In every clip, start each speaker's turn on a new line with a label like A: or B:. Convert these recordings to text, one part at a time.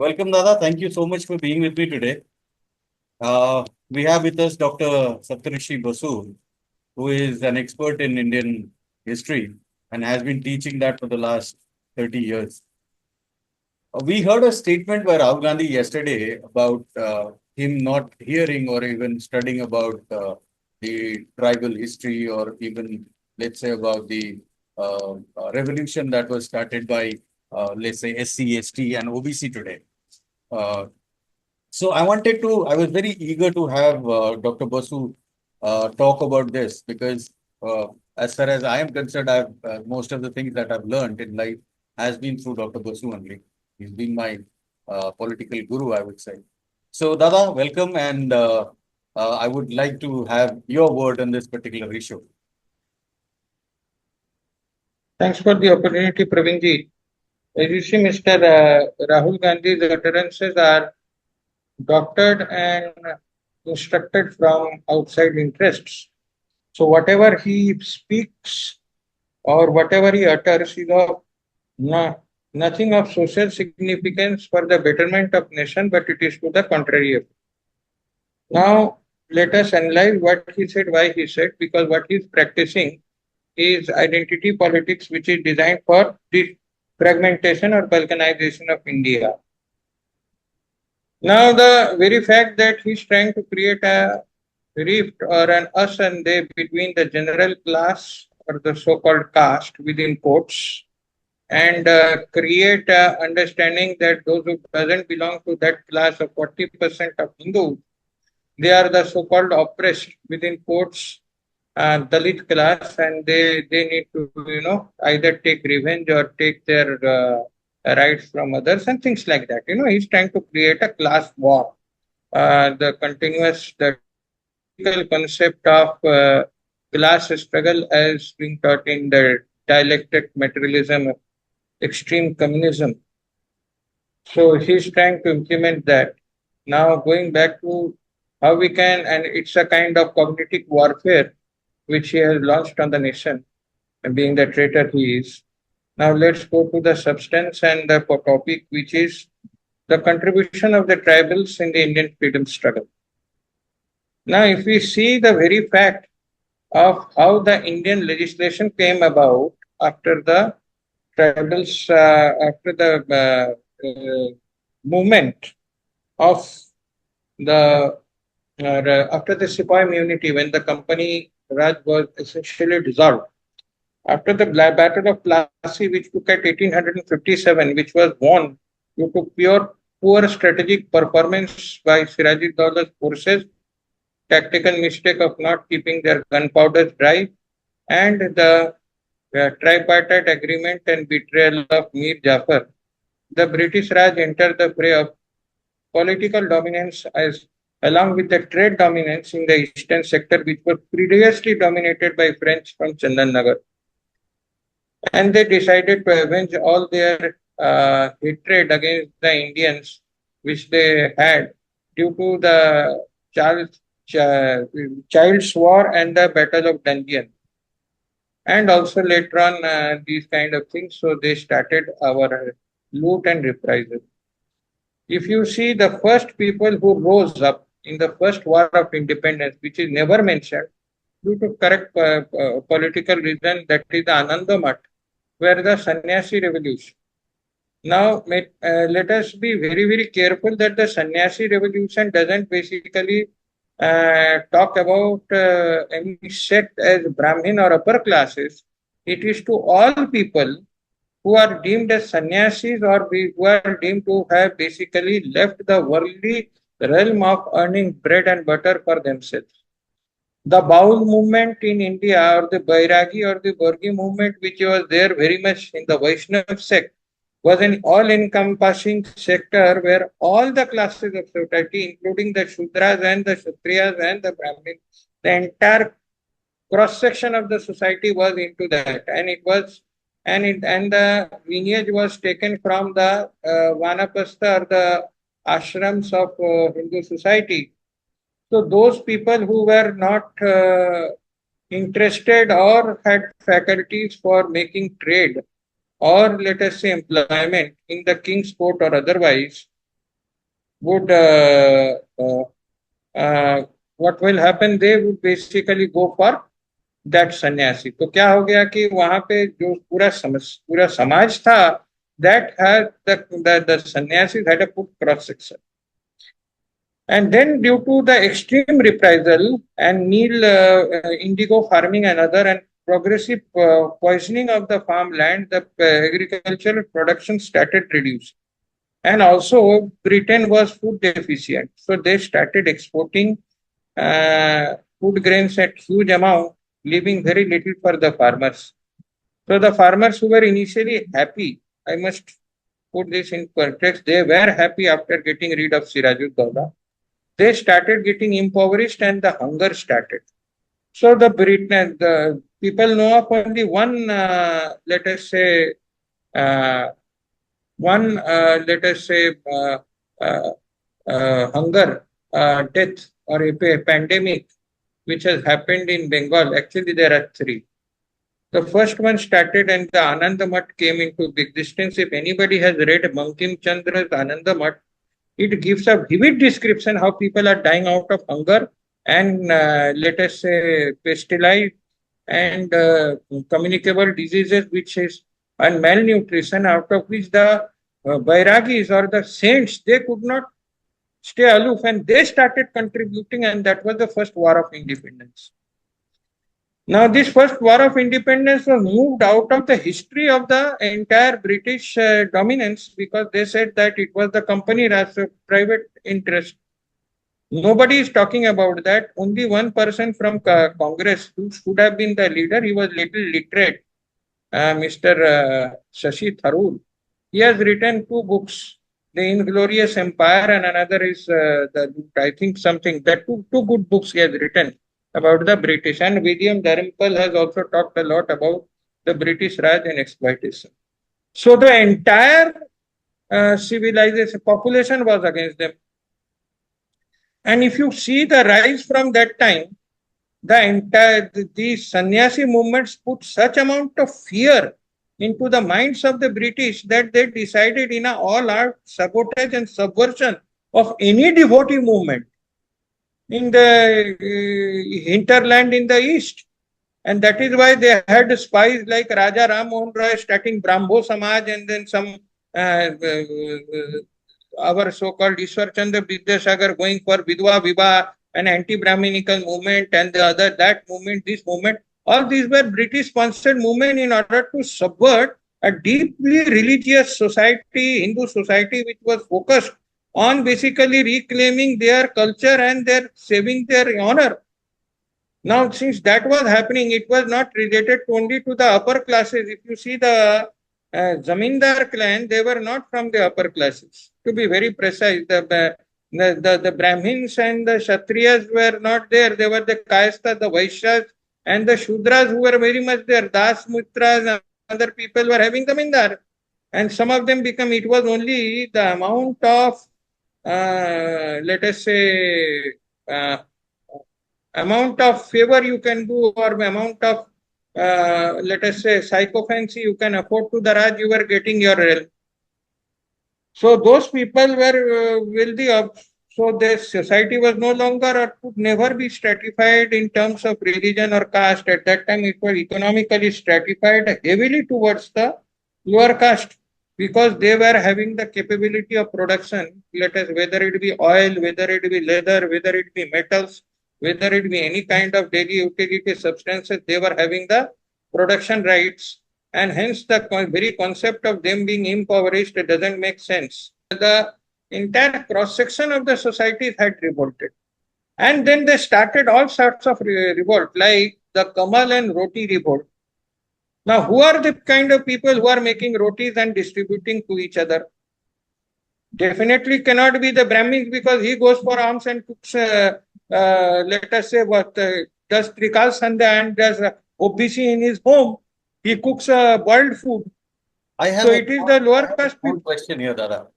A: Welcome, Dada. Thank you so much for being with me today. We have with us Dr. Saptarshi Basu, who is an expert in Indian history and has been teaching that for the last 30 years. We heard a statement by Rahul Gandhi yesterday about him not hearing or even studying about the tribal history or even, let's say, about the revolution that was started by, let's say, SC, ST, and OBC today. Uh, I was very eager to have Dr. Basu talk about this because, as far as I am concerned, most of the things that I've learned in life has been through Dr. Basu only. He's been my political guru, I would say. So, Dada, welcome, and I would like to have your word on this particular issue.
B: Thanks for the opportunity, Pravinji. As you see, Mr. Rahul Gandhi's utterances are doctored and instructed from outside interests. So whatever he speaks or whatever he utters is of nothing of social significance for the betterment of nation, but it is to the contrary. Now, let us analyze what he said, why he said, because what he is practicing is identity politics, which is designed for the fragmentation or balkanization of India. Now, the very fact that he's trying to create a rift or an us and they between the general class or the so-called caste within quotes and create a understanding that those who doesn't belong to that class of 40% of Hindus, they are the so-called oppressed within quotes Dalit class, and they need to either take revenge or take their rights from others and things like that. He's trying to create a class war. The typical concept of class struggle as being taught in the dialectic materialism, extreme communism. So he's trying to implement that. Now going back to how we can, and it's a kind of cognitive warfare which he has launched on the nation, being the traitor he is. Now let's go to the substance and the topic, which is the contribution of the tribals in the Indian freedom struggle. Now, if we see the very fact of how the Indian legislation came about after the tribals, after the movement of the after the Sepoy immunity, when the company Raj was essentially dissolved. After the Battle of Plassey, which took at 1857, which was won due to pure poor strategic performance by Sirajid Dowla's forces, tactical mistake of not keeping their gunpowder dry, and the tripartite agreement and betrayal of Mir Jafar, the British Raj entered the fray of political dominance as along with the trade dominance in the eastern sector, which was previously dominated by French from Chandannagar. And they decided to avenge all their hatred against the Indians, which they had due to the Child's War and the Battle of Dungeon. And also later on, these kind of things. So they started our loot and reprisal. If you see the first people who rose up in the first war of independence, which is never mentioned due to correct political reason, that is the Anandamath, were the sannyasi revolution. Now, let us be very, very careful that the sannyasi revolution doesn't basically talk about any sect as Brahmin or upper classes. It is to all people who are deemed as sannyasis or who are deemed to have basically left the worldly realm of earning bread and butter for themselves. The Baul movement in India or the Bairagi or the Borgi movement, which was there very much in the Vaishnav sect, was an all-encompassing sector where all the classes of society, including the Shudras and the Kshatriyas and the Brahmins, the entire cross-section of the society was into that. And it was and the lineage was taken from the Vanapastha or the ashrams of Hindu society. So those people who were not interested or had faculties for making trade or let us say employment in the king's court or otherwise, would uh, what will happen, they would basically go for that सन्यासी. तो क्या हो गया कि वहां पे जो पूरा समाज था, that had the sannyasis had a put cross section. And then, due to the extreme reprisal and meal, indigo farming and other, and progressive poisoning of the farmland, the agricultural production started reducing. And also, Britain was food deficient, so they started exporting food grains at huge amount, leaving very little for the farmers. So the farmers who were initially happy, I must put this in context, they were happy after getting rid of Sirajud-Dowla. They started getting impoverished and the hunger started. So the people know of only one, let us say, uh, let us say, uh, hunger, death, or a pandemic which has happened in Bengal. Actually, there are three. The first one started and the Ananda Math came into existence. If anybody has read Bankim Chandra's Ananda Math, it gives a vivid description how people are dying out of hunger and let us say pestilence and communicable diseases, which is and malnutrition, out of which the Bairagis or the saints, they could not stay aloof and they started contributing, and that was the first war of independence. Now, this first war of independence was moved out of the history of the entire British dominance, because they said that it was the company as a private interest. Nobody is talking about that. Only one person from Congress who should have been the leader, he was little literate, Mr. Shashi Tharoor. He has written two books, The Inglorious Empire, and another is I think something, that two good books he has written about the British. And William Dalrymple has also talked a lot about the British Raj and exploitation. So the entire civilization population was against them. And if you see the rise from that time, the sannyasi movements put such amount of fear into the minds of the British that they decided in a all-out sabotage and subversion of any devotee movement in the hinterland in the east. And that is why they had spies like Raja Ram Mohan Roy starting Brahmo Samaj, and then some our so-called Ishwar Chandra Vidyasagar going for Vidwa Vibha, an anti-Brahminical movement, and the other, that movement, this movement. All these were British-sponsored movement in order to subvert a deeply religious society, Hindu society, which was focused on basically reclaiming their culture and their saving their honor. Now, since that was happening, it was not related only to the upper classes. If you see the Zamindar clan, they were not from the upper classes. To be very precise, the Brahmins and the Kshatriyas were not there. They were the Kayastha, the Vaishyas, and the Shudras who were very much there. Das, Mitras, and other people were having Zamindar. And some of them become, it was only the amount of, let us say, amount of favor you can do, or amount of, let us say, sycophancy you can afford to the Raj, you were getting your realm. So those people were wealthy. So their society was no longer or could never be stratified in terms of religion or caste. At that time, it was economically stratified heavily towards the lower caste, because they were having the capability of production, let us, whether it be oil, whether it be leather, whether it be metals, whether it be any kind of daily utility substances, they were having the production rights, and hence the very concept of them being impoverished doesn't make sense. The entire cross section of the society had revolted, and then they started all sorts of revolt, like the Kamal and Roti revolt. Now, who are the kind of people who are making rotis and distributing to each other? Definitely cannot be the Brahmins, because he goes for alms and cooks, let us say, what does Trikal Sandhya and does OBC in his home. He cooks boiled food.
A: I have
B: So
A: a
B: it is the lower caste
A: small
B: people.
A: question here, दादा.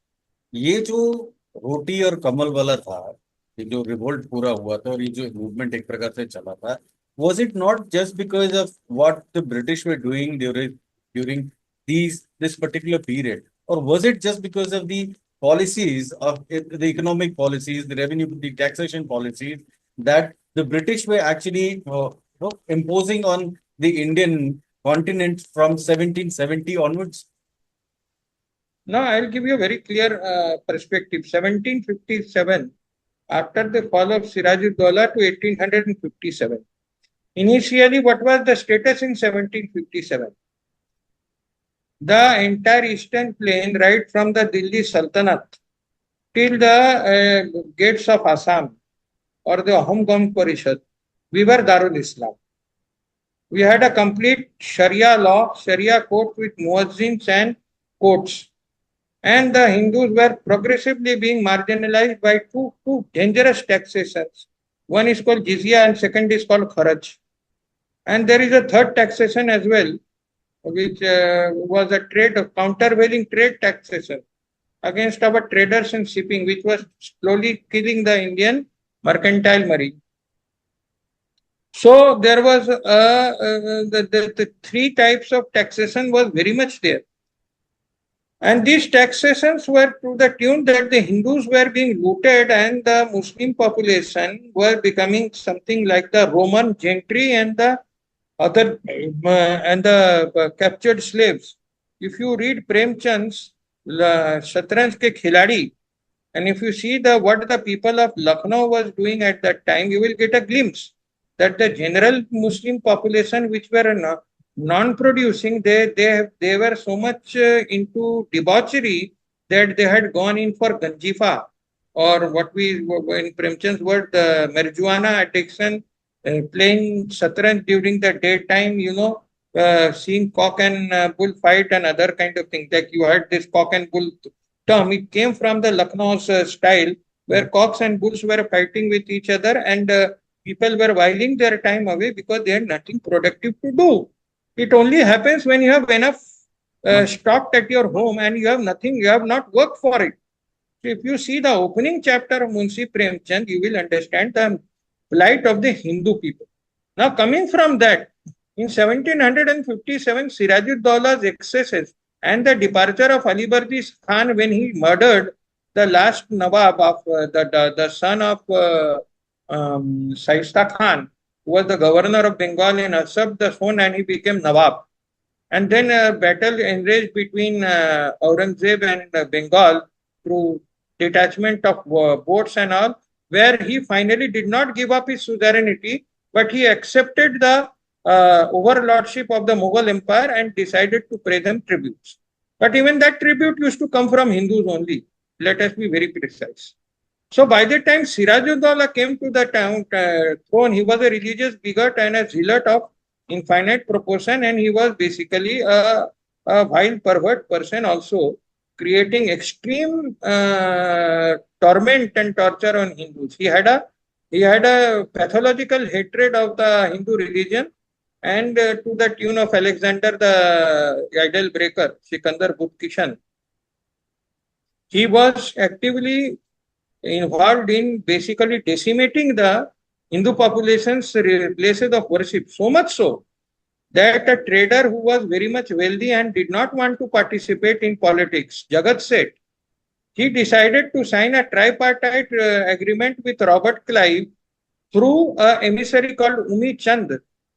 A: ये जो रोटी और कमल वाला था, ये जो revolt पूरा हुआ था और ये जो मूवमेंट एक प्रकार से चला था, was it not just because of what the British were doing during this particular period, or was it just because of the policies of the economic policies, the revenue, the taxation policies that the British were actually imposing on the Indian continent from 1770 onwards?
B: Now, I'll give you a very clear perspective. 1757, after the fall of Sirajuddaula to 1857. Initially, what was the status in 1757? The entire eastern plain, right from the Delhi Sultanate till the gates of Assam or the Ahom Parishad, we were Darul Islam. We had a complete Sharia law, Sharia court with muezzins and courts. And the Hindus were progressively being marginalized by two dangerous taxations. One is called jizya and second is called kharaj. And there is a third taxation as well, which was a countervailing trade taxation against our traders in shipping, which was slowly killing the Indian mercantile marine. So there was the three types of taxation was very much there. And these taxations were to the tune that the Hindus were being looted and the Muslim population were becoming something like the Roman gentry and the other and the captured slaves. If you read Premchand's Shatranj Ke Khiladi, and if you see what the people of Lucknow was doing at that time, you will get a glimpse that the general Muslim population, which were non-producing, they were so much into debauchery that they had gone in for ganjifa, or what we in Premchand's word, the marijuana addiction, playing shatranj during the daytime, seeing cock and bull fight and other kind of things. Like you heard this cock and bull term, it came from the Lucknow's style, where cocks and bulls were fighting with each other, and people were whiling their time away because they had nothing productive to do. It only happens when you have enough stocked at your home and you have nothing, you have not worked for it. So if you see the opening chapter of Munshi Premchand, you will understand the plight of the Hindu people. Now, coming from that, in 1757, Sirajuddaulla's excesses and the departure of Ali Bardi Khan when he murdered the last Nawab of the son of Shaista Khan, who was the governor of Bengal in Asab the son, and he became Nawab. And then a battle enraged between Aurangzeb and Bengal through detachment of boats and all, where he finally did not give up his suzerainty, but he accepted the overlordship of the Mughal Empire and decided to pay them tributes. But even that tribute used to come from Hindus only. Let us be very precise. So by the time Sirajuddaulah came to the throne, he was a religious bigot and a zealot of infinite proportion, and he was basically a vile pervert person also, creating extreme torment and torture on Hindus. He had a pathological hatred of the Hindu religion, and to the tune of Alexander the idol breaker, Sikandar Bhut-Kishan. He was actively involved in basically decimating the Hindu population's places of worship, so much so that a trader who was very much wealthy and did not want to participate in politics, Jagat Seth, he decided to sign a tripartite agreement with Robert Clive through an emissary called Umi Chand,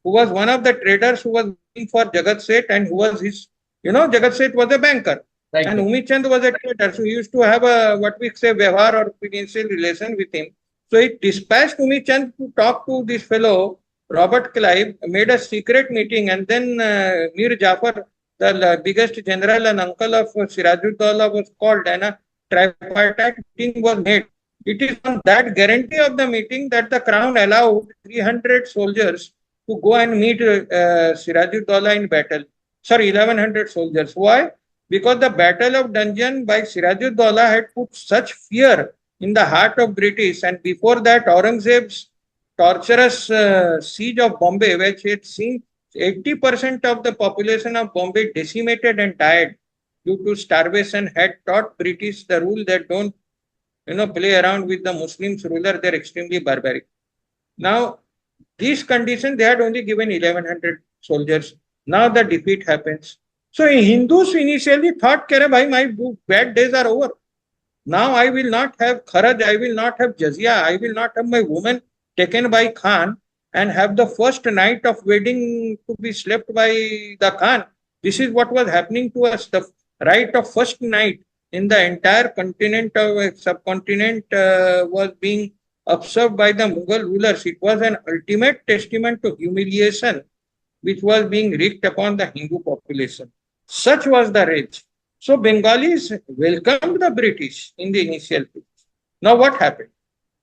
B: who was one of the traders who was working for Jagat Seth and who was his, Jagat Seth was a banker. Right. And Umi Chand was a trader, so he used to have a what we say vyavahar or financial relation with him. So he dispatched Umi Chand to talk to this fellow, Robert Clive, made a secret meeting, and then Mir Jafar, the biggest general and uncle of Sirajuddaulah, was called, and a tripartite meeting was made. It is on that guarantee of the meeting that the crown allowed 300 soldiers to go and meet Sirajuddaulah in battle. Sorry, 1100 soldiers. Why? Because the Battle of Dungeon by Sirajuddaulah had put such fear in the heart of British, and before that Aurangzeb's torturous siege of Bombay, which had seen 80% of the population of Bombay decimated and died due to starvation, had taught British the rule that don't play around with the Muslims ruler, they're extremely barbaric. Now, these conditions, they had only given 1100 soldiers. Now the defeat happens. So Hindus initially thought, my bad days are over. Now I will not have kharaj, I will not have jizya, I will not have my woman taken by Khan and have the first night of wedding to be slept by the Khan. This is what was happening to us. The right of first night in the entire continent of subcontinent was being observed by the Mughal rulers. It was an ultimate testament to humiliation which was being wreaked upon the Hindu population. Such was the rage. So Bengalis welcomed the British in the initial phase. Now what happened?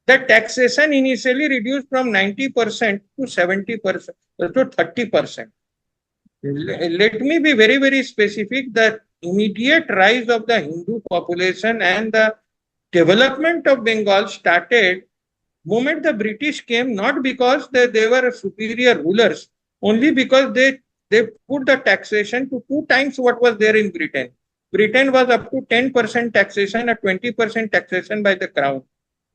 B: The taxation initially reduced from 90% to 70% to 30%. Let me be very, very specific. The immediate rise of the Hindu population and the development of Bengal started moment the British came, not because they were superior rulers, only because they put the taxation to two times what was there in Britain. Britain was up to 10% taxation or 20% taxation by the crown.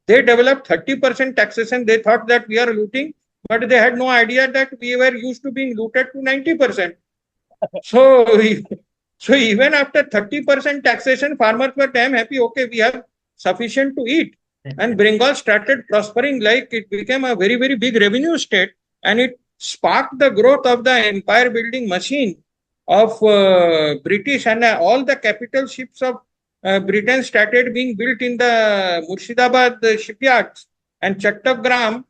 B: They developed 30% taxation. They thought that we are looting, but they had no idea that we were used to being looted to 90%. So, so even after 30% taxation, farmers were damn happy. Okay, we have sufficient to eat. And Bengal started prospering like it became a very, very big revenue state. And it sparked the growth of the empire building machine of British, and all the capital ships of Britain started being built in the Murshidabad shipyards. And Chattogram,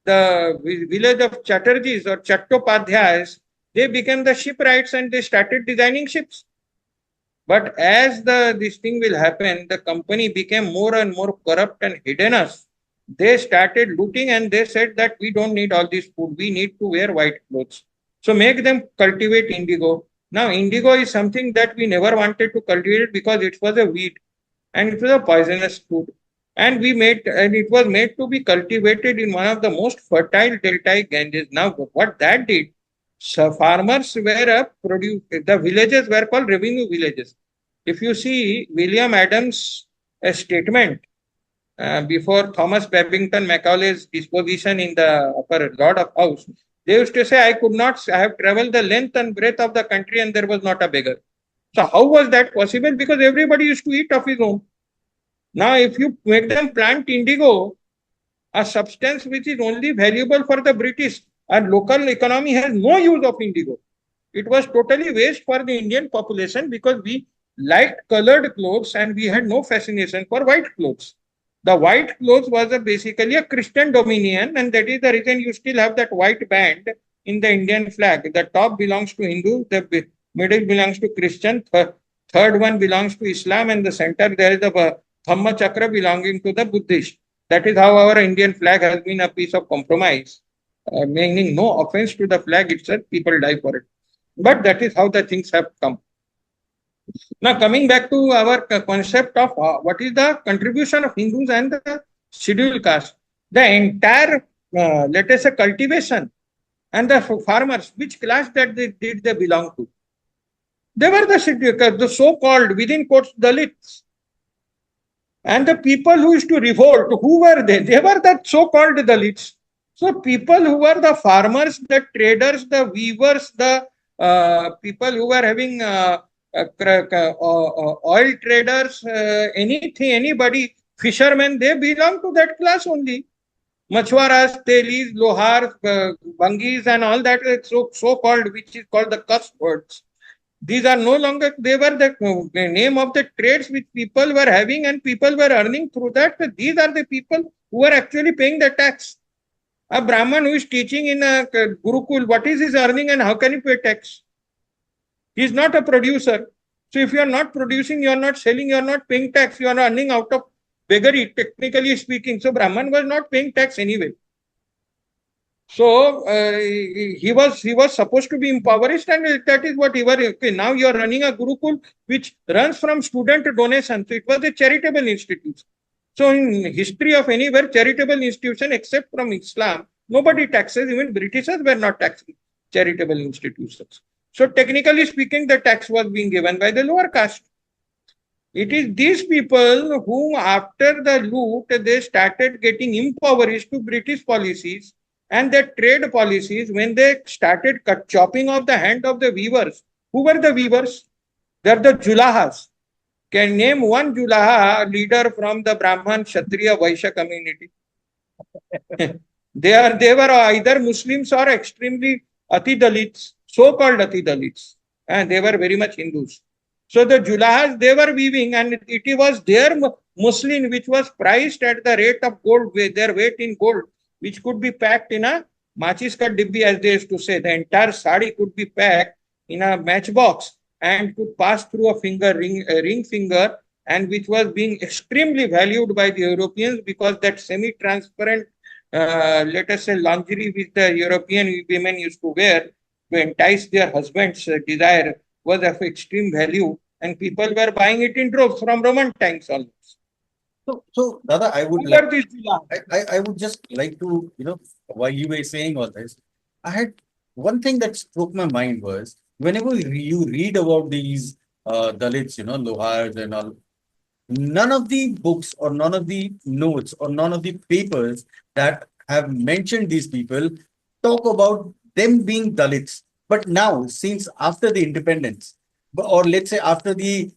B: the village of Chatterjees or Chattopadhyayas, they became the shipwrights and they started designing ships. But as this thing will happen, the company became more and more corrupt and hidden. They started looting and they said that we don't need all this food. We need to wear white clothes. So make them cultivate indigo. Now, indigo is something that we never wanted to cultivate because it was a weed and it was a poisonous food. And it was made to be cultivated in one of the most fertile deltaic Ganges. Now, what that did, so farmers were the villages were called revenue villages. If you see William Adams' statement before Thomas Babington Macaulay's disposition in the upper Lord of House, they used to say, I have traveled the length and breadth of the country and there was not a beggar. So how was that possible? Because everybody used to eat of his own. Now, if you make them plant indigo, a substance which is only valuable for the British, and local economy has no use of indigo. It was totally waste for the Indian population because we liked colored clothes and we had no fascination for white clothes. The white clothes was basically a Christian dominion, and that is the reason you still have that white band in the Indian flag. The top belongs to Hindu, the middle belongs to Christian, third one belongs to Islam, and the center there is the Dhamma Chakra belonging to the Buddhist. That is how our Indian flag has been a piece of compromise. Meaning no offense to the flag itself, people die for it. But that is how the things have come. Now, coming back to our concept of what is the contribution of Hindus and the scheduled caste, the entire, let us say, cultivation and the farmers, which class that did they belong to? They were the so-called, within quotes, Dalits. And the people who used to revolt, who were they? They were the so-called Dalits. So people who were the farmers, the traders, the weavers, the people who were having oil traders, anybody, fishermen, they belong to that class only. Machwaras, Telis, Lohars, Bangis and all that so-called, which is called the cuss words. These are no longer, they were the name of the trades which people were having and people were earning through that. These are the people who are actually paying the tax. A Brahman who is teaching in a Gurukul, what is his earning and how can he pay tax? He is not a producer. So if you are not producing, you are not selling, you are not paying tax, you are earning out of beggary, technically speaking. So Brahman was not paying tax anyway. So he was supposed to be impoverished, and that is what he was. Okay, now you are running a Gurukul which runs from student donation. So it was a charitable institution. So in history of anywhere charitable institution except from Islam, nobody taxes. Even Britishers were not taxing charitable institutions. So technically speaking, the tax was being given by the lower caste. It is these people who, after the loot, they started getting impoverished to British policies and their trade policies when they started chopping off the hand of the weavers. Who were the weavers? They are the Julahas. Can name one Julaha leader from the Brahman, Kshatriya, Vaishya community. They were either Muslims or extremely Ati Dalits, so-called Ati Dalits, and they were very much Hindus. So the Julahas they were weaving, and it was their muslin which was priced at the rate of gold, their weight in gold, which could be packed in a machis ka dibbi, as they used to say. The entire sari could be packed in a matchbox and could pass through a ring finger, and which was being extremely valued by the Europeans because that semi-transparent let us say, lingerie which the European women used to wear to entice their husband's desire was of extreme value, and people were buying it in droves from Roman times almost.
A: So, Dada,
B: Who were these
A: I would just like to, while you were saying all this, I had one thing that struck my mind was whenever you read about these Dalits, Lohars and all, none of the books or none of the notes or none of the papers that have mentioned these people talk about them being Dalits. But now, since after the independence, or let's say after the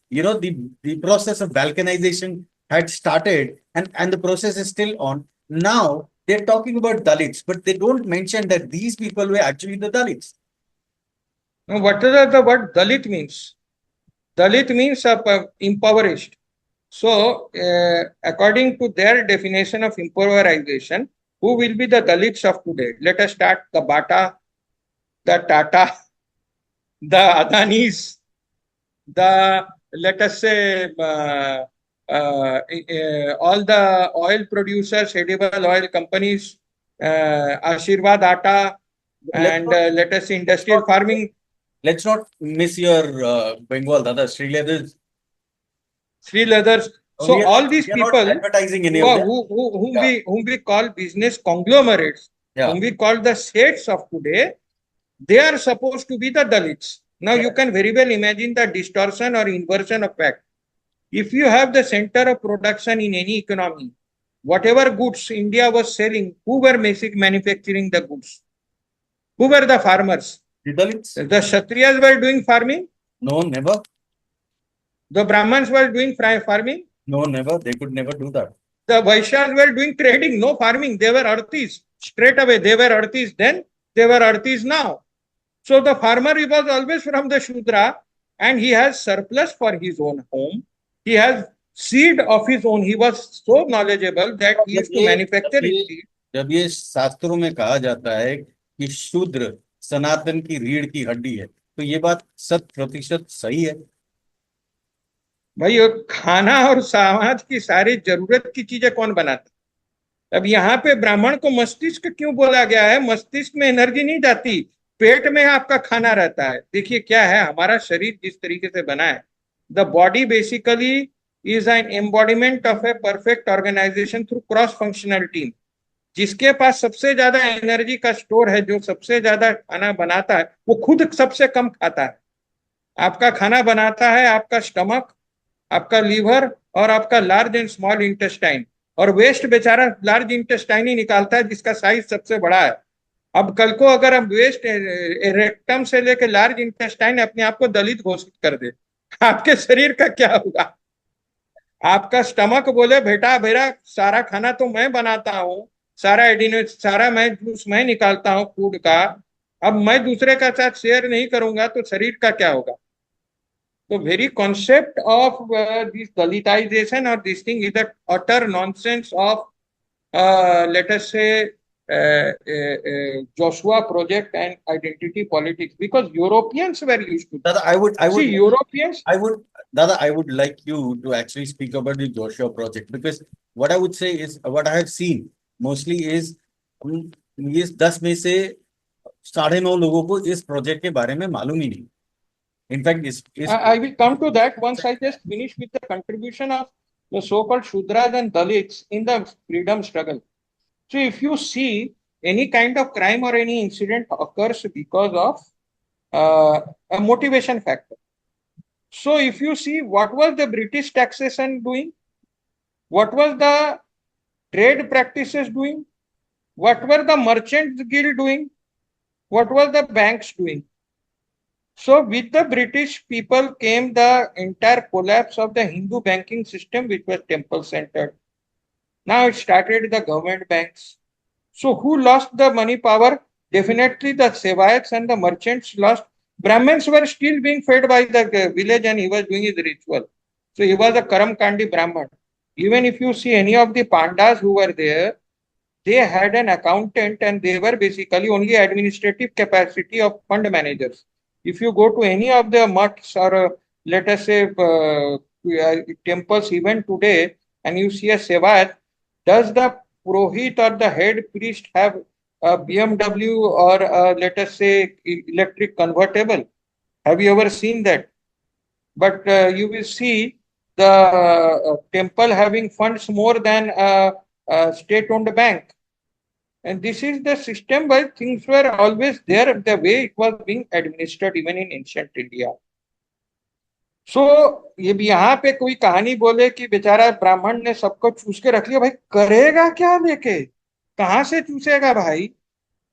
A: process of balkanization had started and the process is still on, now they're talking about Dalits, but they don't mention that these people were actually the Dalits.
B: Now, what does the word Dalit means? Dalit means impoverished. So, according to their definition of impoverization, who will be the Dalits of today? Let us start the Bata, the Tata, the Adanis, the let us say all the oil producers, edible oil companies, Ashirvad Atta,
A: Let's
B: and
A: not,
B: let us say industrial farming,
A: let's not miss your Bengal, Dada, Sri Leathers.
B: Sri Leathers. So all these
A: We are not
B: people
A: advertising any
B: who
A: of
B: are,
A: them. Yeah,
B: whom we call business conglomerates,
A: yeah.
B: whom we call the states of today, they are supposed to be the Dalits. Now you can very well imagine the distortion or inversion of fact. If you have the center of production in any economy, whatever goods India was selling, who were manufacturing the goods? Who were the farmers?
A: The Dalits?
B: The Kshatriyas were doing farming.
A: No, never.
B: The Brahmins were doing farming.
A: No, never. They could never do that.
B: The Vaishyas were doing trading, no farming. They were artis. Straight away, they were artis then, they were artis now. So the farmer he was always from the Shudra, and he has surplus for his own home. He has seed of his own. He was so knowledgeable that he
A: जब
B: used to
A: ये
B: manufacture
A: जब
B: his
A: ये
B: seed.
A: जब ये शास्त्रों में कहा जाता है कि शूद्र सनातन की रीढ़ की हड्डी है, तो ये बात 100% सही है।
B: भाई खाना और समाज की सारी जरूरत की चीजें कौन बनाता? अब यहाँ पे ब्राह्मण को मस्तिष्क क्यों बोला गया है? मस्तिष्क में एनर्जी नहीं जाती, पेट में आपका खाना रहता है। देखिए क्या है, हमारा शरीर जिस तरीके से बना है, the body basically is an embodiment of a perfect organisation through cross functional team. जिसके पास सबसे ज्यादा एनर्जी का स्टोर है, जो सबसे ज्यादा खाना बनाता है, वो खुद सबसे कम खाता है। आपका खाना बनाता है आपका स्टमक, आपका लीवर और आपका लार्ज एंड स्मॉल इंटेस्टाइन, और वेस्ट बेचारा लार्ज इंटेस्टाइन ही निकालता है जिसका साइज सबसे बड़ा है। अब कल को अगर हम वेस्ट रेक्टम से लेकर लार्ज इंटेस्टाइन अपने आप को दलित घोषित कर दे, आपके शरीर का क्या होगा? आपका स्टमक बोले बेटा मेरा सारा खाना तो मैं बनाता हूँ, सारा एडिनो सारा मैं जूस मैं निकालता हूँ फूड का, अब मैं दूसरे का साथ शेयर नहीं करूंगा तो शरीर का क्या होगा? The very concept of this Dalitization or this thing is the utter nonsense of, let us say, Joshua project and identity politics, because Europeans were used to
A: Dada,
B: see Europeans.
A: Dada, I would like you to actually speak about the Joshua project, because what I would say is what I have seen mostly is ये 10 में से 9.5 लोगों को इस project के बारे में मालूम ही नहीं। In fact,
B: I will come to that once I just finish with the contribution of the so-called Shudras and Dalits in the freedom struggle. So if you see any kind of crime or any incident occurs because of a motivation factor. So if you see what was the British taxation doing, what was the trade practices doing, what were the merchants guild doing, what was the banks doing? So with the British people came the entire collapse of the Hindu banking system, which was temple centered. Now it started the government banks. So who lost the money power? Definitely the Sevayats and the merchants lost. Brahmins were still being fed by the village and he was doing his ritual. So he was a Karam Kandi Brahman. Even if you see any of the Pandas who were there, they had an accountant and they were basically only administrative capacity of fund managers. If you go to any of the mutts or let us say temples even today and you see a Sevat, does the Purohit or the head priest have a BMW or let us say electric convertible? Have you ever seen that? But you will see the temple having funds more than a state-owned bank. And this is the system where things were always there, the way it was being administered even in ancient India. सो ये भी यहाँ पे कोई कहानी बोले कि बेचारा ब्राह्मण ने सबको चूस के रख लिया, भाई करेगा क्या लेके? कहाँ से चूसेगा भाई?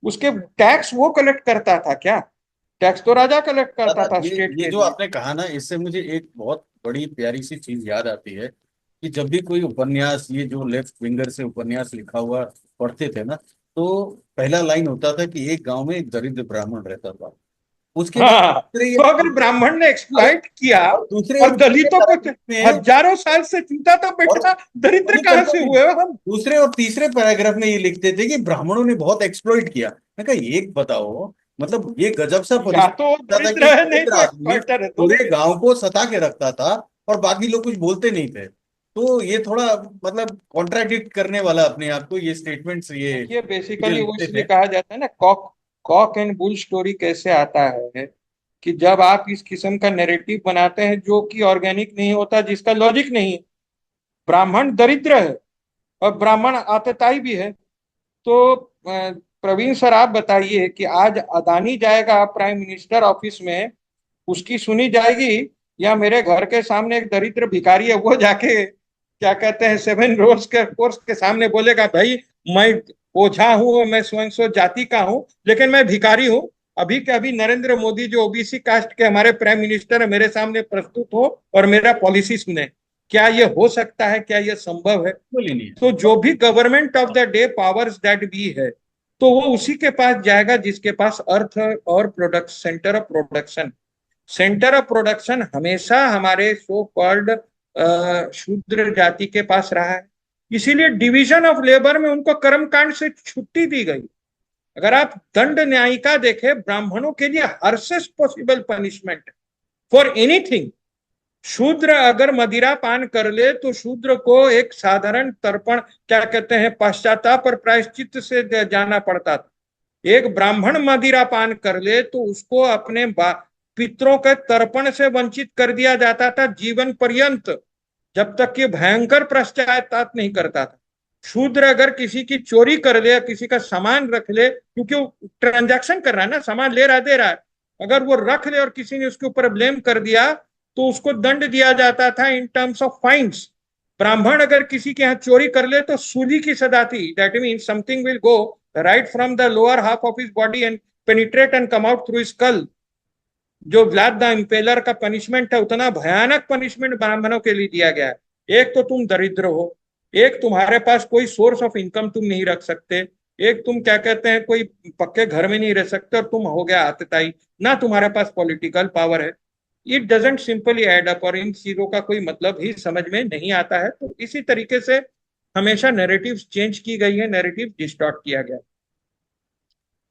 B: उसके टैक्स वो कलेक्ट करता था क्या? टैक्स तो राजा कलेक्ट करता
A: दादा,
B: था
A: ये
B: स्टेट
A: ये
B: के
A: जो
B: लिए।
A: आपने कहा ना, इससे मुझे एक बहुत बड़ी प्यारी सी चीज याद आती है कि जब भी कोई उपन्यास, ये जो लेफ्ट विंगर से उपन्यास लिखा हुआ पढ़ते थे ना, तो पहला लाइन होता था कि एक गांव में एक दरिद्र ब्राह्मण रहता था। उसके बाद
B: हाँ,
A: दूसरे
B: तो अगर ब्राह्मण ने
A: अरे,
B: एक्सप्लॉइट किया
A: और दूसरे और
B: और
A: तीसरे
B: दलितों को
A: पैराग्राफ में,
B: हजारों साल से चूता, तो
A: और
B: बेटा दरिद्र
A: वही
B: कहाँ
A: करता
B: से
A: नहीं,
B: हुए हो हम?
A: दूसरे और तीसरे पैराग्राफ में ये लिखते थे कि ब्राह्मणों ने बहुत एक्सप्लॉइट किया। मैं कहा एक बताओ, मतलब ये गजब सा
B: या
A: परिश्रम
B: तो वो
A: था कि
B: दरिद्र है नहीं
A: दरिद्र
B: तो
A: आदमी
B: एक्सप्लॉइटर है, दोनों
A: पूरे
B: में से।
A: गांव को सता के रखता था और बाकी लोग कुछ बोलते नहीं थे। तो ये थोड़ा मतलब कॉन्ट्राडिक्ट करने वाला अपने आप को ये स्टेटमेंट्स ये
B: देखिए
A: चीजें
B: बेसिकली वो
A: लिखते
B: इसलिए
A: थे।
B: कहा जाता है ना, cock cock and bull story कैसे आता है कि जब आप इस किस्म का नैरेटिव बनाते हैं जो कि ऑर्गेनिक नहीं होता, जिसका लॉजिक नहीं है। ब्राह्मण दरिद्र है और ब्राह्मण आतताई भी है। तो प्रवीण सर आप बताइए कि आज अदानी जाएगा प्राइम मिनिस्टर ऑफिस में, उसकी सुनी जाएगी, या मेरे घर के सामने एक दरिद्र भिखारी है वो जाके क्या कहते हैं 7 रोज के कोर्स के सामने बोलेगा, भाई मैं ओझा हूं, मैं स्वयं सो जाति का हूं, लेकिन मैं भिखारी हूं। अभी के अभी नरेंद्र मोदी जो ओबीसी कास्ट के हमारे प्राइम मिनिस्टर है मेरे सामने प्रस्तुत हो और मेरा पॉलिसी सुने। क्या ये हो सकता है? क्या ये संभव है?
A: बोली नहीं
B: तो जो भी
A: है।
B: Government of the day powers that be है, तो वो उसी के पास जाएगा जिसके पास अर्थ और product centre of production. Centre of production हमेशा हमारे सो कॉल्ड शूद्र जाति के पास रहा है। इसीलिए डिवीजन ऑफ लेबर में उनको कर्मकांड से छुट्टी दी गई। अगर आप दंड न्यायिका देखें, ब्राह्मणों के लिए हर्सेस्ट पॉसिबल पनिशमेंट फॉर एनीथिंग। शूद्र अगर मदिरा पान कर ले तो शूद्र को एक साधारण तर्पण, क्या कहते हैं, पश्चाताप और प्रायश्चित से जाना पड़ता था। एक ब्राह्मण मदिरा पान कर ले तो उसको अपने पितरों के तर्पण से वंचित कर दिया जाता था जीवन पर्यंत, जब तक कि भयंकर पश्चाताप नहीं करता था। शूद्र अगर किसी की चोरी कर ले, किसी का सामान रख ले, क्योंकि वो ट्रांजैक्शन कर रहा है ना, सामान ले रहा दे रहा है, अगर वो रख ले और किसी ने उसके ऊपर ब्लेम कर दिया तो उसको दंड दिया जाता था इन टर्म्स ऑफ फाइन्स। ब्राह्मण अगर किसी के यहाँ चोरी कर ले तो सूली की सजा थी। That mean something will go right from the lower half of his body and penetrate and come out through skull. जो व्लाद द इम्पेलर का पनिशमेंट है, उतना भयानक पनिशमेंट ब्राह्मणों के लिए दिया गया है। एक तो तुम दरिद्र हो, एक तुम्हारे पास कोई सोर्स ऑफ इनकम तुम नहीं रख सकते, एक तुम क्या कहते हैं कोई पक्के घर में नहीं रह सकते, और तुम हो गया आतताई, ना तुम्हारे पास पॉलिटिकल पावर है। It doesn't simply add up, और इन चीजों का कोई मतलब ही समझ में नहीं आता है। तो इसी तरीके से हमेशा नैरेटिव चेंज की गई है, नैरेटिव डिस्टॉर्ट किया गया।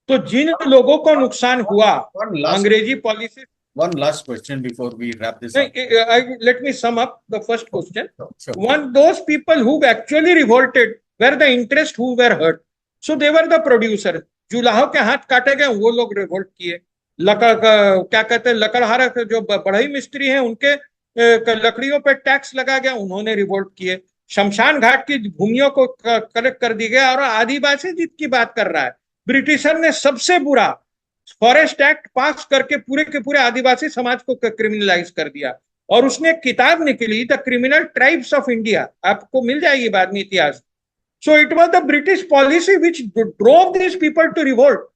B: तो जिन लोगों को नुकसान हुआ
A: वन लास्ट
B: अंग्रेजी policy,
A: one last question before we wrap this up.
B: let me sum up the first question.
A: Sure.
B: One, those people who actually revolted were the interest who were hurt. So they were the producer. जुलाहों के हाथ काटे गए वो लोग revolt किए। क्या कहते हैं, लकड़हारा के जो बढ़ई मिस्त्री हैं उनके लकड़ियों पे टैक्स लगा गया, उन्होंने रिवोल्ट किए। शमशान घाट की भूमियों को कलेक्ट कर दी गया। और आदिवासी जित की बात कर रहा है, ब्रिटिशर ने सबसे बुरा फॉरेस्ट एक्ट पास करके पूरे के पूरे आदिवासी समाज को क्रिमिनलाइज कर दिया। और उसने एक किताब निकली, the criminal tribes of India, आपको मिल जाएगी बाद में इतिहास। So it was the British policy which drove this people to revolt.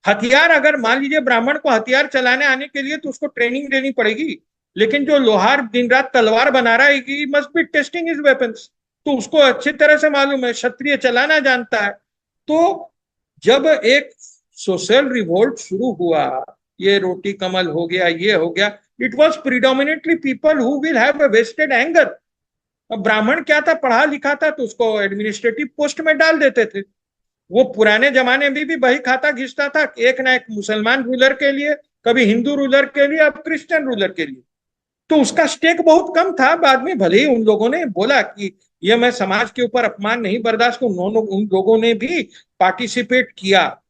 B: हथियार, अगर मान लीजिए ब्राह्मण को हथियार चलाने आने के लिए तो उसको ट्रेनिंग देनी पड़ेगी, लेकिन जो लोहार दिन रात तलवार बना रहा है, must be testing his weapons, तो उसको अच्छी तरह से मालूम है, क्षत्रिय चलाना जानता है। तो जब एक सोशल रिवोल्ट शुरू हुआ, ये रोटी कमल हो गया, ये हो गया, it was predominantly people who will have a vested anger. अब ब्राह्मण क्या था, पढ़ा लिखा था, तो उसको एडमिनिस्ट्रेटिव पोस्ट में डाल देते थे। वो पुराने जमाने में भी बही खाता घिसता था, एक ना एक मुसलमान रूलर के लिए, कभी हिंदू रूलर के लिए, अब क्रिश्चियन रूलर के लिए। तो उसका स्टेक बहुत कम था। बाद में भले ही उन लोगों ने बोला कि ये मैं समाज के ऊपर अपमान नहीं बर्दाश्त करूं, उन लोगों ने भी पार्टिसिपेट किया।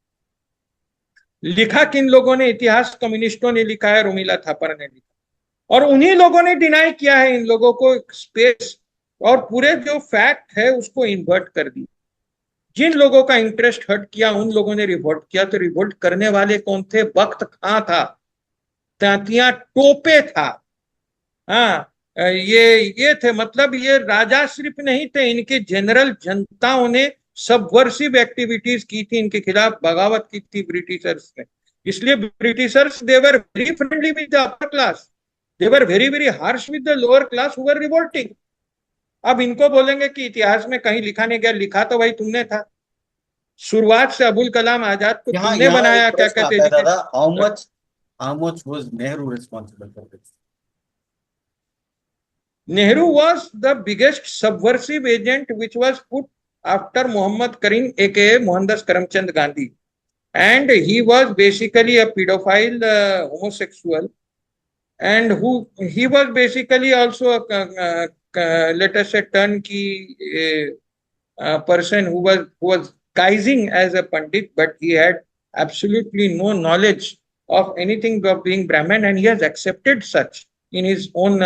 B: लिखा किन लोगों ने, इतिहास कम्युनिस्टों ने लिखा है, रोमिला थापर ने लिखा, और उन्हीं लोगों ने डिनाई किया है इन लोगों को स्पेस, और पूरे जो फैक्ट है उसको इन्वर्ट कर दिया। जिन लोगों का इंटरेस्ट हट किया उन लोगों ने रिवोल्ट किया। तो रिवोल्ट करने वाले कौन थे? वक्त खां था, तांतियां टोपे था, हाँ, ये थे, मतलब ये राजा सिर्फ नहीं थे, इनके जनरल जनताओं ने सबवर्सिव एक्टिविटीज की थी, इनके खिलाफ बगावत की थी ब्रिटिशर्स ने। इसलिए Britishers they were very friendly with the upper class, they were very very harsh with the lower class who were revolting. अब इनको बोलेंगे कि इतिहास में कहीं लिखा नहीं गया, लिखा तो भाई तुमने था। शुरुआत से अबुल कलाम आजाद को
A: यहाँ
B: तुमने
A: यहाँ एक
B: बनाया, क्या
A: प्रश्न
B: कहते
A: आता है
B: एजुकेट।
A: दादा, how much was Nehru responsible for this?
B: Nehru was the biggest subversive agent which was put after Muhammad Karim, aka Mohandas Karamchand Gandhi. And he was basically a pedophile homosexual, and who he was basically also a, let us say, turnkey person who was guising as a pandit, but he had absolutely no knowledge of anything of being Brahmin, and he has accepted such in his own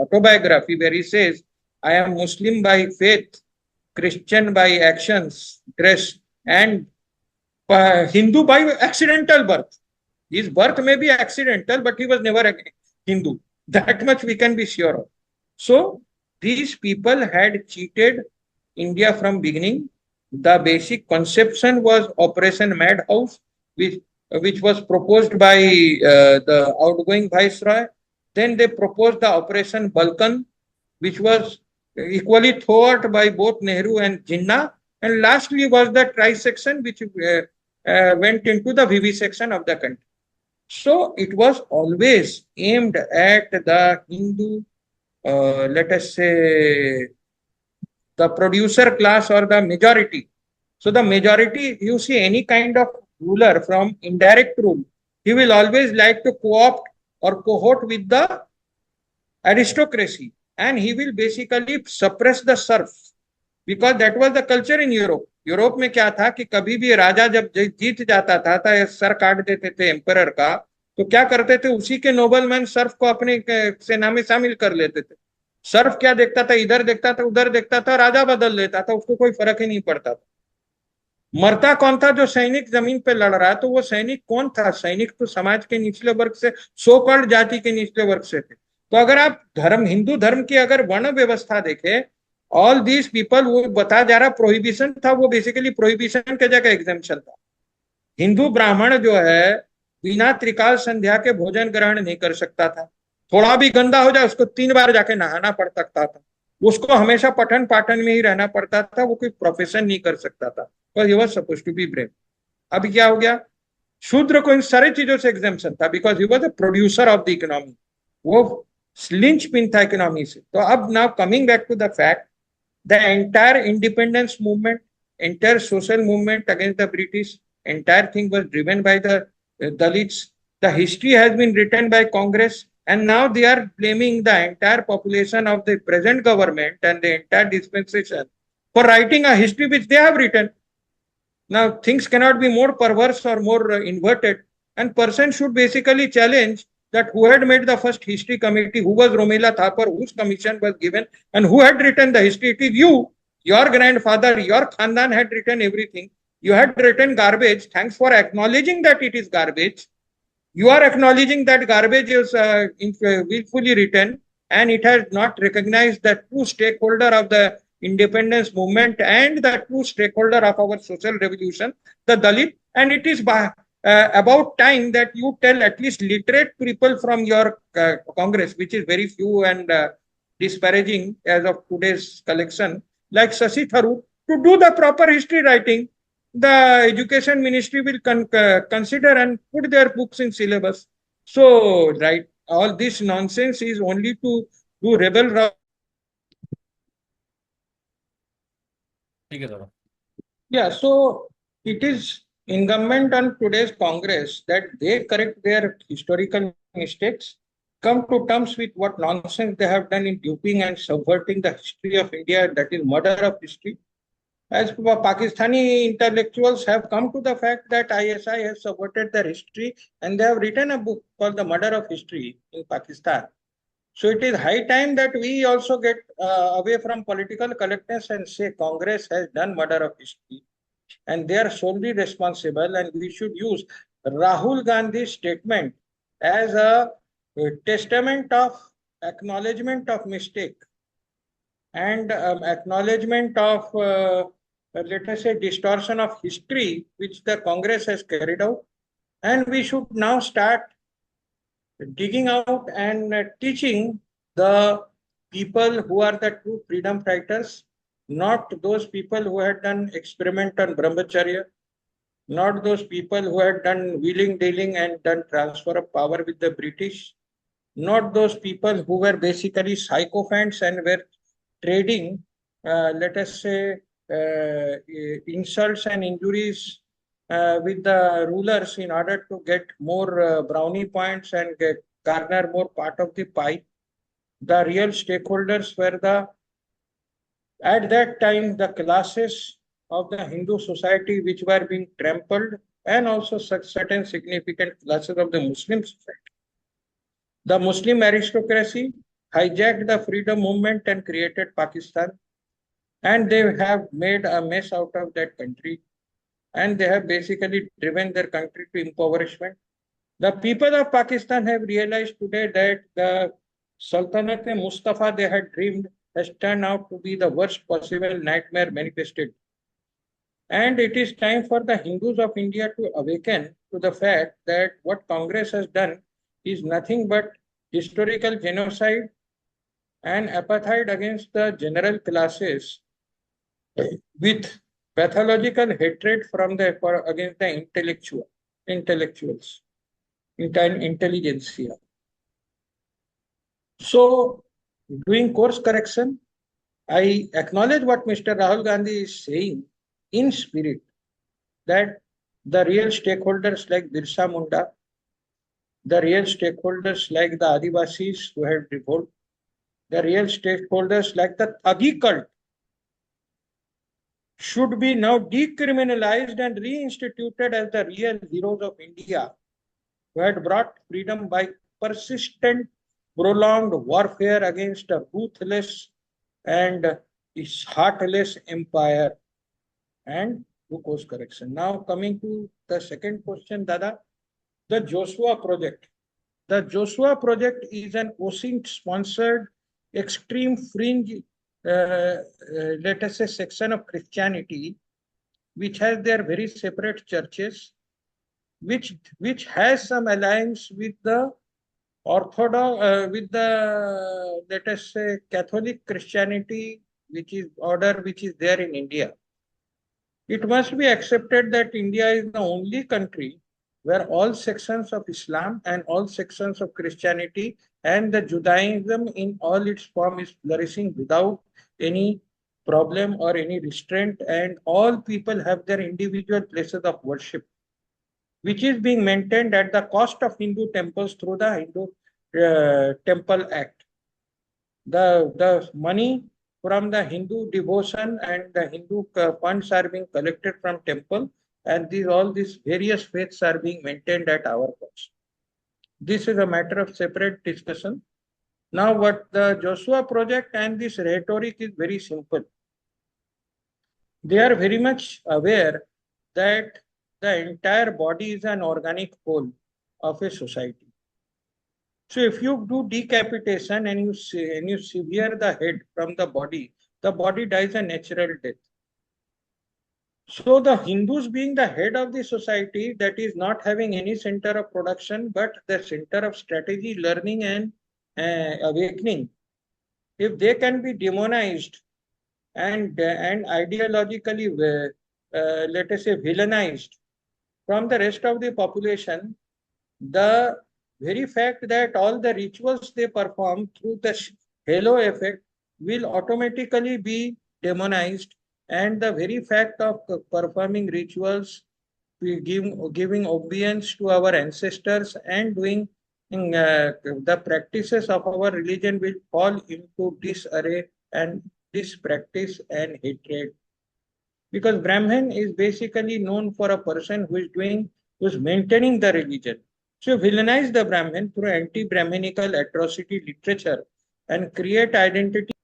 B: autobiography, where he says, "I am Muslim by faith, Christian by actions, dress, and Hindu by accidental birth." His birth may be accidental, but he was never a Hindu. That much we can be sure of. So these people had cheated India from beginning. The basic conception was Operation Madhouse, which was proposed by the outgoing viceroy. Then they proposed the Operation Balkan, which was equally thought by both Nehru and Jinnah. And lastly was the trisection, which went into the vivisection of the country. So it was always aimed at the Hindu, let us say, the producer class or the majority. So the majority, you see, any kind of ruler from indirect rule, he will always like to co-opt or cohort with the aristocracy, and he will basically suppress the serf, because that was the culture in Europe. Europe में क्या था कि कभी भी राजा जब जीत जाता था तो सर काट देते थे एम्परर का, तो क्या करते थे, उसी के नोबलमैन सर्फ को अपने सेना में शामिल कर लेते थे। सर्फ क्या देखता था, इधर देखता था, उधर देखता था, राजा बदल लेता था, उसको कोई फर्क ही नहीं पड़ता था। मरता कौन था? जो सैनिक जमीन पे लड़ रहा है, तो वो सैनिक कौन था? सैनिक तो समाज के निचले वर्ग से, सो कॉल्ड जाति के निचले वर्ग से थे। तो अगर आप धर्म, हिंदू धर्म की अगर वर्ण व्यवस्था देखें, ऑल दीज पीपल, वो बता जा रहा प्रोहिबिशन था, वो बेसिकली प्रोहिबिशन के जगह एग्जेम्पशन था। हिंदू ब्राह्मण जो है बिना त्रिकाल संध्या के भोजन ग्रहण नहीं कर सकता था। थोड़ा भी गंदा हो जाए उसको 3 बार जाके नहाना पड़ सकता था। उसको हमेशा पठन पाठन में ही रहना पड़ता था, वो कोई प्रोफेशन नहीं कर सकता था, और he was suppose to be brave. अभी क्या हो गया? शूद्र को इन सारी चीजों से एग्जेम्पशन था, because he was the producer of the economy, वो लिंच पिन था इकोनॉमी से। तो अब now coming back to the fact, the entire independence movement, entire social movement against the British, entire thing was driven by the Dalits. The history has been written by Congress, and now they are blaming the entire population of the present government and the entire dispensation for writing a history which they have written. Now things cannot be more perverse or more inverted, and person should basically challenge that who had made the first history committee, who was Romila Thapar, whose commission was given, and who had written the history. It is you, your grandfather, your Khandan had written everything. You had written garbage. Thanks for acknowledging that it is garbage. You are acknowledging that garbage is willfully written, and it has not recognized the true stakeholder of the independence movement and the true stakeholder of our social revolution, the Dalit, and it is about time that you tell at least literate people from your Congress, which is very few and disparaging as of today's collection, like Shashi Tharoor, to do the proper history writing. The education ministry will consider and put their books in syllabus. So, right, all this nonsense is only to do rebel.
A: ठीक है दादा.
B: Yeah, so it is incumbent on today's Congress that they correct their historical mistakes, come to terms with what nonsense they have done in duping and subverting the history of India, that is murder of history. As Pakistani intellectuals have come to the fact that ISI has subverted their history, and they have written a book called The Murder of History in Pakistan. So it is high time that we also get away from political correctness and say Congress has done murder of history and they are solely responsible, and we should use Rahul Gandhi's statement as a testament of acknowledgement of mistake and acknowledgement of let us say distortion of history which the Congress has carried out, and we should now start digging out and teaching the people who are the true freedom fighters, not those people who had done experiment on brahmacharya, not those people who had done wheeling dealing and done transfer of power with the British, not those people who were basically sycophants and were trading, let us say, insults and injuries with the rulers in order to get more brownie points and garner more part of the pie. The real stakeholders were at that time, the classes of the Hindu society which were being trampled, and also such certain significant classes of the Muslim society. The Muslim aristocracy hijacked the freedom movement and created Pakistan, and they have made a mess out of that country, and they have basically driven their country to impoverishment. The people of Pakistan have realized today that the Sultanate-e-Mustafa they had dreamed has turned out to be the worst possible nightmare manifested. And it is time for the Hindus of India to awaken to the fact that what Congress has done is nothing but historical genocide and apartheid against the general classes with pathological hatred from the against the intellectuals, intelligentsia. So, doing course correction, I acknowledge what Mr. Rahul Gandhi is saying in spirit, that the real stakeholders like Birsa Munda, the real stakeholders like the Adivasis who had revolted, the real stakeholders like the Thagi cult should be now decriminalized and reinstituted as the real heroes of India who had brought freedom by persistent, prolonged warfare against a ruthless and heartless empire. And to course correction. Now coming to the second question, Dada, the Joshua project. The Joshua project is an OSINT sponsored extreme fringe, let us say, section of Christianity, which has their very separate churches, which has some alliance with the Orthodox, with the, let us say, Catholic Christianity, which is order which is there in India. It must be accepted that India is the only country where all sections of Islam and all sections of Christianity and the Judaism in all its form is flourishing without any problem or any restraint, and all people have their individual places of worship, which is being maintained at the cost of Hindu temples through the Hindu Temple Act. The money from the Hindu devotion and the Hindu funds are being collected from temple, and all these various faiths are being maintained at our cost. This is a matter of separate discussion. Now, what the Joshua project and this rhetoric is very simple. They are very much aware that the entire body is an organic whole of a society. So if you do decapitation and you sever the head from the body dies a natural death. So the Hindus being the head of the society that is not having any center of production, but the center of strategy, learning and awakening. If they can be demonized and ideologically, let us say, villainized from the rest of the population, the very fact that all the rituals they perform through the halo effect will automatically be demonized, and the very fact of performing rituals, giving obedience to our ancestors and doing the practices of our religion will fall into disarray and dispractice and hatred, because Brahmin is basically known for a person who's maintaining the religion. So villainize the Brahmin through anti-Brahminical atrocity literature and create the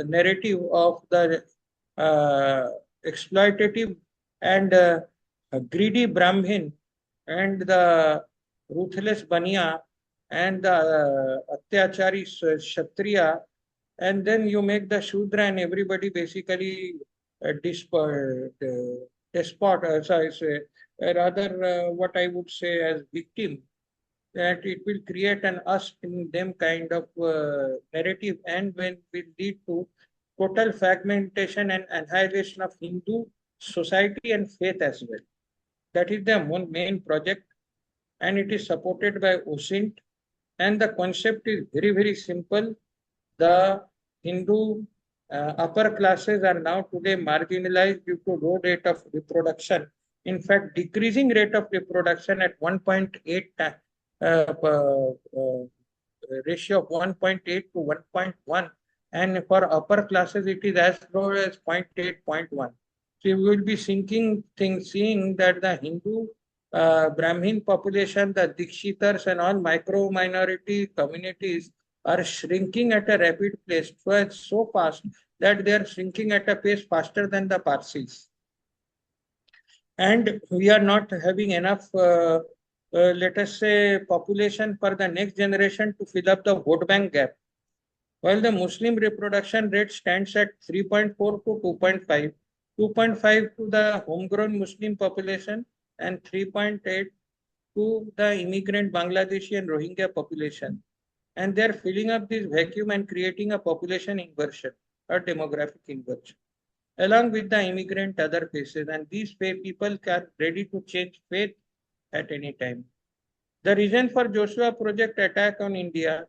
B: narrative of the uh, exploitative and greedy Brahmin and the ruthless Baniya and the Atyachari Kshatriya, and then you make the Shudra and everybody basically despot, sorry, rather what I would say as victim, that it will create an us in them kind of narrative, and when will lead to total fragmentation and annihilation of Hindu society and faith as well. That is the main project, and it is supported by OSINT, and the concept is very, very simple. The Hindu upper classes are now today marginalized due to low rate of reproduction. In fact, decreasing rate of reproduction at 1.8 ratio of 1.8 to 1.1, and for upper classes it is as low as 0.8, zero point 0.1. So you will be seeing that the Hindu Brahmin population, the Dikshitars and all micro minority communities are shrinking at a rapid pace, so fast that they are shrinking at a pace faster than the Parsis. And we are not having enough, let us say, population for the next generation to fill up the vote bank gap. While the Muslim reproduction rate stands at 3.4 to 2.5, 2.5 to the homegrown Muslim population and 3.8 to the immigrant Bangladeshi and Rohingya population. And they're filling up this vacuum and creating a population inversion, a demographic inversion, along with the immigrant other faces. And these people are ready to change faith at any time. The reason for Joshua Project attack on India,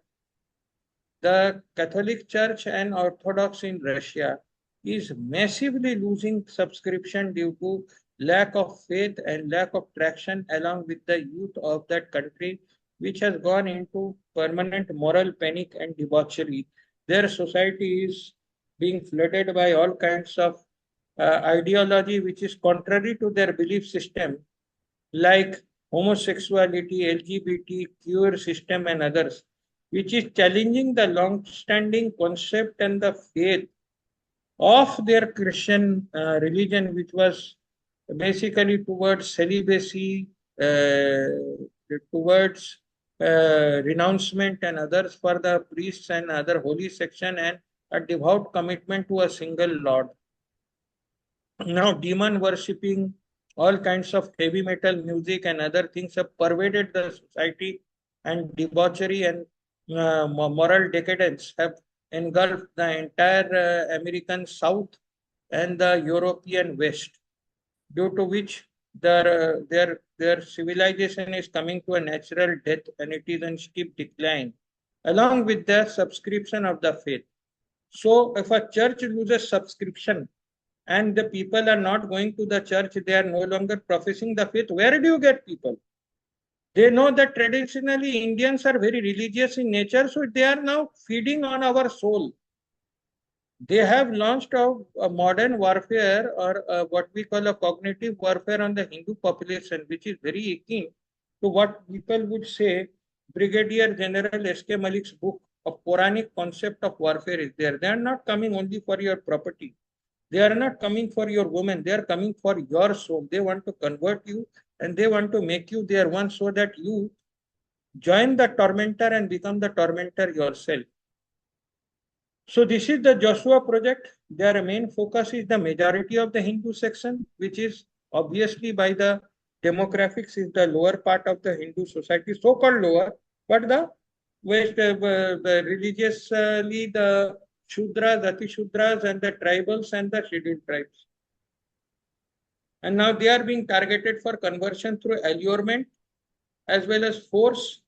B: the Catholic Church and Orthodox in Russia is massively losing subscription due to lack of faith and lack of traction along with the youth of that country, which has gone into permanent moral panic and debauchery. Their society is being flooded by all kinds of ideology which is contrary to their belief system, like homosexuality, LGBT, queer system, and others, which is challenging the long-standing concept and the faith of their Christian religion, which was basically towards celibacy, towards renouncement and others for the priests and other holy section, and a devout commitment to a single Lord. Now, demon worshipping, all kinds of heavy metal music and other things have pervaded the society, and debauchery and moral decadence have engulfed the entire American South and the European West, due to which their civilization is coming to a natural death and it is in steep decline, along with the subscription of the faith. So, if a church loses subscription and the people are not going to the church, they are no longer professing the faith, where do you get people? They know that traditionally Indians are very religious in nature, so they are now feeding on our soul. They have launched a modern warfare, or what we call a cognitive warfare on the Hindu population, which is very akin to what people would say Brigadier General S.K. Malik's book of Quranic concept of warfare is there. They are not coming only for your property. They are not coming for your woman. They are coming for your soul. They want to convert you and they want to make you their one, so that you join the tormentor and become the tormentor yourself. So this is the Joshua project. Their main focus is the majority of the Hindu section, which is obviously by the demographics is the lower part of the Hindu society, so-called lower, but the west, the religiously the Shudras, Ati Shudras, and the tribals and the scheduled tribes. And now they are being targeted for conversion through allurement as well as force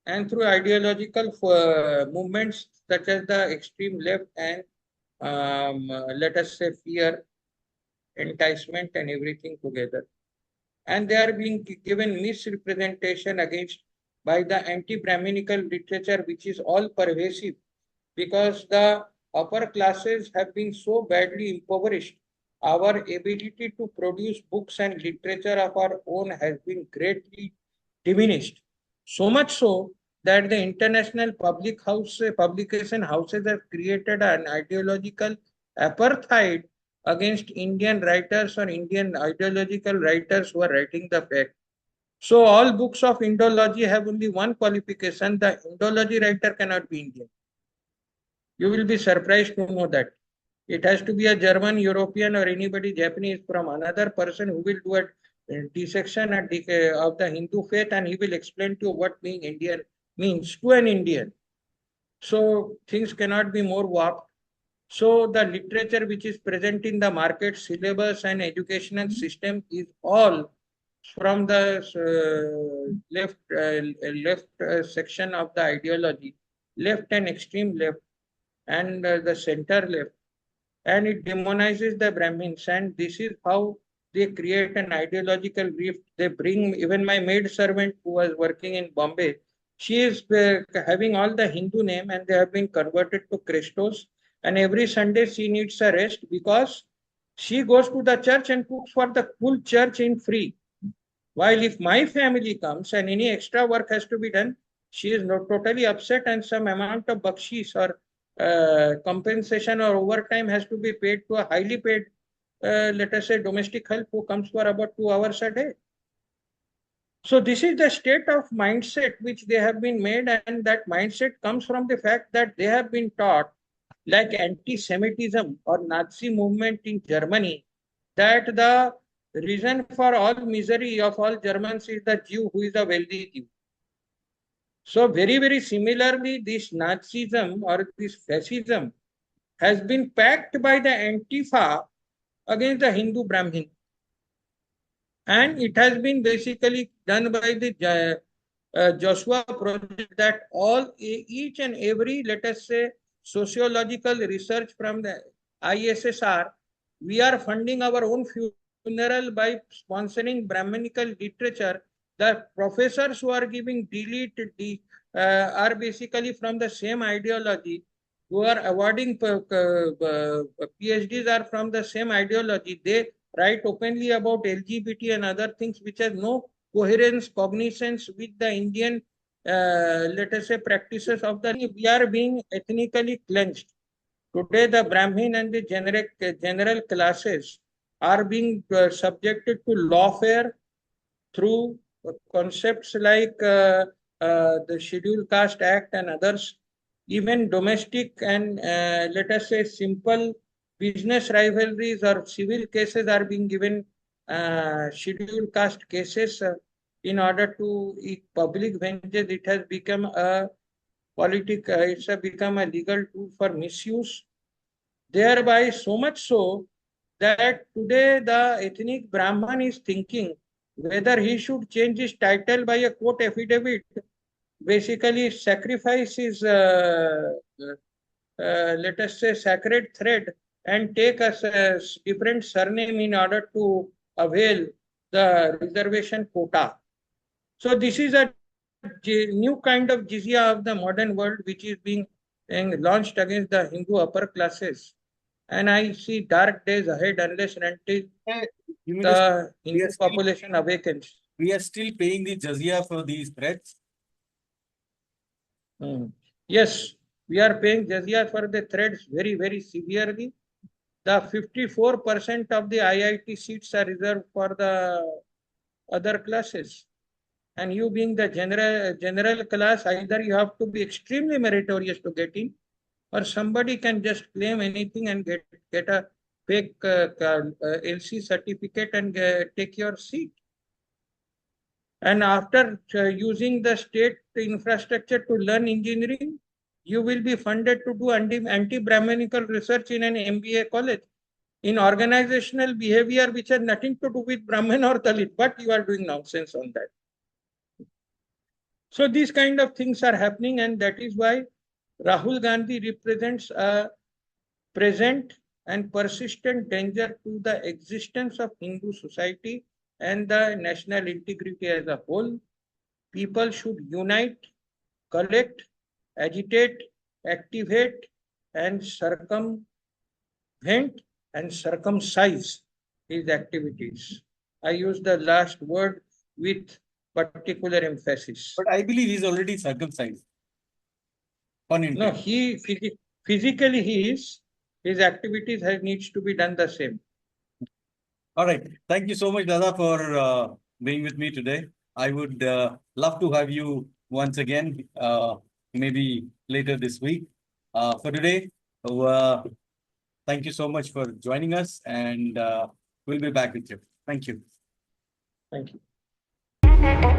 B: and through ideological movements such as the extreme left and let us say fear, enticement, and everything together. And they are being given misrepresentation against by the anti-Brahminical literature, which is all pervasive because the upper classes have been so badly impoverished. Our ability to produce books and literature of our own has been greatly diminished. So much so that the international publication houses have created an ideological apartheid against Indian writers or Indian ideological writers who are writing the fact. So all books of Indology have only one qualification: the Indology writer cannot be Indian. You will be surprised to know that. It has to be a German, European, or anybody Japanese from another person who will do a dissection of the Hindu faith, and he will explain to you what being Indian means to an Indian. So things cannot be more warped. So the literature which is present in the market syllabus and educational system is all from the left section of the ideology, left and extreme left, and the center left, and it demonizes the Brahmins. And this is how they create an ideological rift. They bring even my maid servant who was working in Bombay. She is having all the Hindu name, and they have been converted to Christos. And every Sunday she needs a rest because she goes to the church and cooks for the full church in free. While if my family comes and any extra work has to be done, she is not totally upset, and some amount of bakshish or compensation or overtime has to be paid to a highly paid, let us say, domestic help who comes for about 2 hours a day. So this is the state of mindset which they have been made, and that mindset comes from the fact that they have been taught, like anti-Semitism or Nazi movement in Germany, that the reason for all misery of all Germans is the Jew who is a wealthy Jew. So very, very similarly, this Nazism or this fascism has been packed by the Antifa against the Hindu Brahmin. And it has been basically done by the Joshua project, that each and every, let us say, sociological research from the ISSR, we are funding our own funeral by sponsoring Brahminical literature. The professors who are giving are basically from the same ideology, who are awarding PhDs are from the same ideology. They write openly about LGBT and other things which has no coherence, cognizance with the Indian, let us say, practices of the. We are being ethnically cleansed. Today, the Brahmin and the general classes are being subjected to lawfare through concepts like the Scheduled Caste Act and others. Even domestic and let us say simple business rivalries or civil cases are being given scheduled caste cases in order to public vengeance. It has become a it's become a legal tool for misuse. Thereby, so much so that today the ethnic Brahman is thinking whether he should change his title by a court affidavit, basically sacrifice his, let us say, sacred thread, and take a different surname in order to avail the reservation quota. So this is a new kind of jizya of the modern world which is being launched against the Hindu upper classes. And I see dark days ahead unless and until
A: Eh, You mean to say
B: the
A: we are
B: Hindu
A: still
B: population awakens.
A: we are still paying the jizya for these threats?
B: Yes, we are paying jizya for the threats very, very severely. The 54% of the IIT seats are reserved for the other classes. And you being the general class, either you have to be extremely meritorious to get in, or somebody can just claim anything and get a fake LC certificate and take your seat. And after using the state infrastructure to learn engineering, you will be funded to do anti-Brahminical research in an MBA college in organizational behavior which has nothing to do with Brahmin or Dalit, but you are doing nonsense on that. So these kind of things are happening, and that is why Rahul Gandhi represents a present and persistent danger to the existence of Hindu society and the national integrity as a whole. People should unite, collect, agitate, activate, and circumvent and circumcise his activities. I use the last word with particular emphasis.
A: But I believe he's already circumcised.
B: No, physically he is. His activities needs to be done the same.
A: All right. Thank you so much, Dada, for being with me today. I would love to have you once again, maybe later this week. For today, thank you so much for joining us, and we'll be back with you. Thank you.
B: Thank you.